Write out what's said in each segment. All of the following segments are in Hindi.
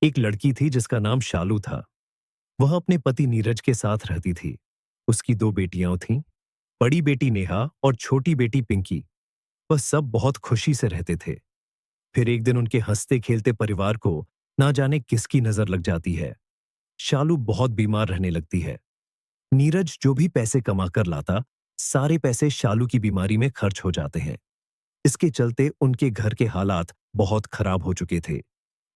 एक लड़की थी जिसका नाम शालू था। वह अपने पति नीरज के साथ रहती थी। उसकी दो बेटियां थीं, बड़ी बेटी नेहा और छोटी बेटी पिंकी। वह सब बहुत खुशी से रहते थे। फिर एक दिन उनके हंसते खेलते परिवार को ना जाने किसकी नजर लग जाती है। शालू बहुत बीमार रहने लगती है। नीरज जो भी पैसे कमाकर लाता, सारे पैसे शालू की बीमारी में खर्च हो जाते हैं। इसके चलते उनके घर के हालात बहुत खराब हो चुके थे।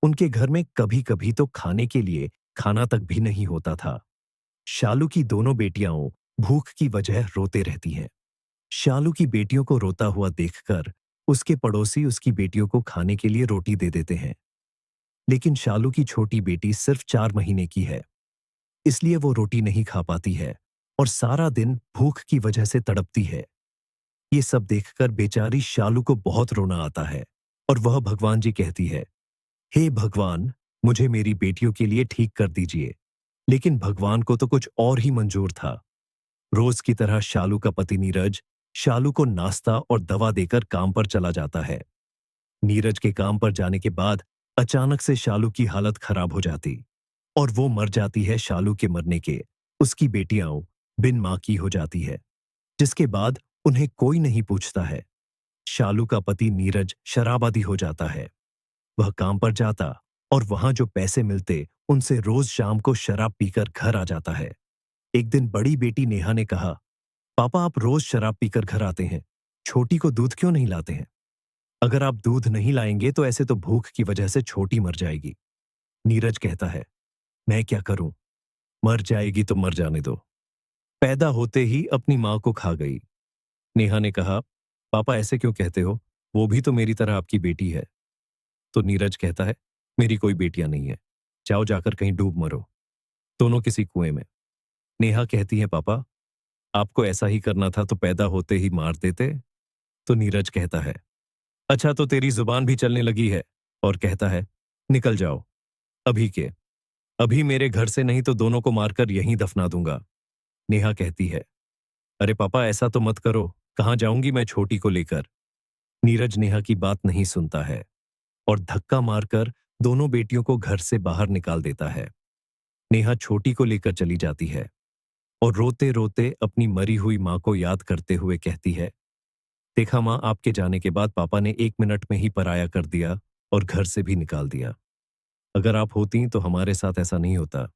उनके घर में कभी कभी तो खाने के लिए खाना तक भी नहीं होता था। शालू की दोनों बेटियां भूख की वजह रोते रहती हैं। शालू की बेटियों को रोता हुआ देखकर उसके पड़ोसी उसकी बेटियों को खाने के लिए रोटी दे देते हैं। लेकिन शालू की छोटी बेटी सिर्फ 4 महीने की है, इसलिए वो रोटी नहीं खा पाती है और सारा दिन भूख की वजह से तड़पती है। ये सब देखकर बेचारी शालू को बहुत रोना आता है और वह भगवान जी कहती है, हे भगवान, मुझे मेरी बेटियों के लिए ठीक कर दीजिए। लेकिन भगवान को तो कुछ और ही मंजूर था। रोज की तरह शालू का पति नीरज शालू को नाश्ता और दवा देकर काम पर चला जाता है। नीरज के काम पर जाने के बाद अचानक से शालू की हालत खराब हो जाती और वो मर जाती है। शालू के मरने के उसकी बेटियां बिन मां की हो जाती है, जिसके बाद उन्हें कोई नहीं पूछता है। शालू का पति नीरज शराबादी हो जाता है। वह काम पर जाता और वहां जो पैसे मिलते उनसे रोज शाम को शराब पीकर घर आ जाता है। एक दिन बड़ी बेटी नेहा ने कहा, पापा आप रोज शराब पीकर घर आते हैं, छोटी को दूध क्यों नहीं लाते हैं? अगर आप दूध नहीं लाएंगे तो ऐसे तो भूख की वजह से छोटी मर जाएगी। नीरज कहता है, मैं क्या करूं, मर जाएगी तो मर जाने दो। पैदा होते ही अपनी मां को खा गई। नेहा ने कहा, पापा ऐसे क्यों कहते हो, वो भी तो मेरी तरह आपकी बेटी है। तो नीरज कहता है, मेरी कोई बेटियां नहीं है, जाओ जाकर कहीं डूब मरो, दोनों किसी कुएं में। नेहा कहती है, पापा आपको ऐसा ही करना था तो पैदा होते ही मार देते। तो नीरज कहता है, अच्छा तो तेरी जुबान भी चलने लगी है। और कहता है, निकल जाओ अभी के अभी मेरे घर से, नहीं तो दोनों को मारकर यहीं दफना दूंगा। नेहा कहती है, अरे पापा ऐसा तो मत करो, कहां जाऊंगी मैं छोटी को लेकर। नीरज नेहा की बात नहीं सुनता है और धक्का मारकर दोनों बेटियों को घर से बाहर निकाल देता है। नेहा छोटी को लेकर चली जाती है और रोते रोते अपनी मरी हुई मां को याद करते हुए कहती है, देखा मां, आपके जाने के बाद पापा ने 1 मिनट में ही पराया कर दिया और घर से भी निकाल दिया। अगर आप होती तो हमारे साथ ऐसा नहीं होता।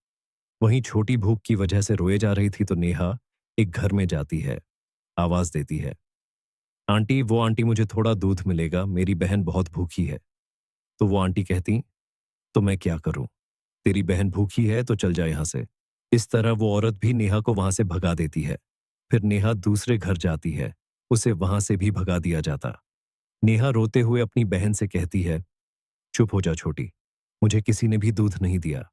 वहीं छोटी भूख की वजह से रोए जा रही थी तो नेहा एक घर में जाती है, आवाज देती है, आंटी वो आंटी मुझे थोड़ा दूध मिलेगा, मेरी बहन बहुत भूखी है। तो वो आंटी कहती, तो मैं क्या करूं, तेरी बहन भूखी है तो चल जा यहां से। इस तरह वो औरत भी नेहा को वहां से भगा देती है। फिर नेहा दूसरे घर जाती है, उसे वहां से भी भगा दिया जाता। नेहा रोते हुए अपनी बहन से कहती है, चुप हो जा छोटी, मुझे किसी ने भी दूध नहीं दिया,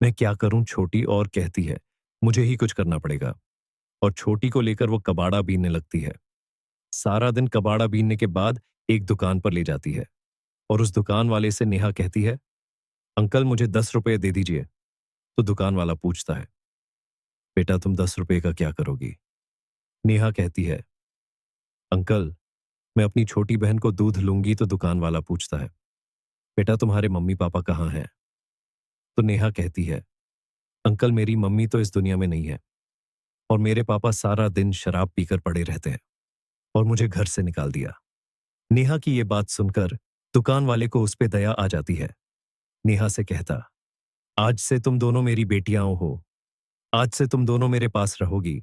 मैं क्या करूं छोटी। और कहती है, मुझे ही कुछ करना पड़ेगा। और छोटी को लेकर वो कबाड़ा बीनने लगती है। सारा दिन कबाड़ा बीनने के बाद एक दुकान पर ले जाती है और उस दुकान वाले से नेहा कहती है, अंकल मुझे 10 रुपए दे दीजिए। तो दुकान वाला पूछता है, बेटा तुम 10 रुपए का क्या करोगी? नेहा कहती है, अंकल मैं अपनी छोटी बहन को दूध लूंगी। तो दुकान वाला पूछता है, बेटा तुम्हारे मम्मी पापा कहाँ हैं? तो नेहा कहती है, अंकल मेरी मम्मी तो इस दुनिया में नहीं है और मेरे पापा सारा दिन शराब पीकर पड़े रहते हैं और मुझे घर से निकाल दिया। नेहा की ये बात सुनकर दुकान वाले को उस पे दया आ जाती है। नेहा से कहता, आज से तुम दोनों मेरी बेटियां हो, आज से तुम दोनों मेरे पास रहोगी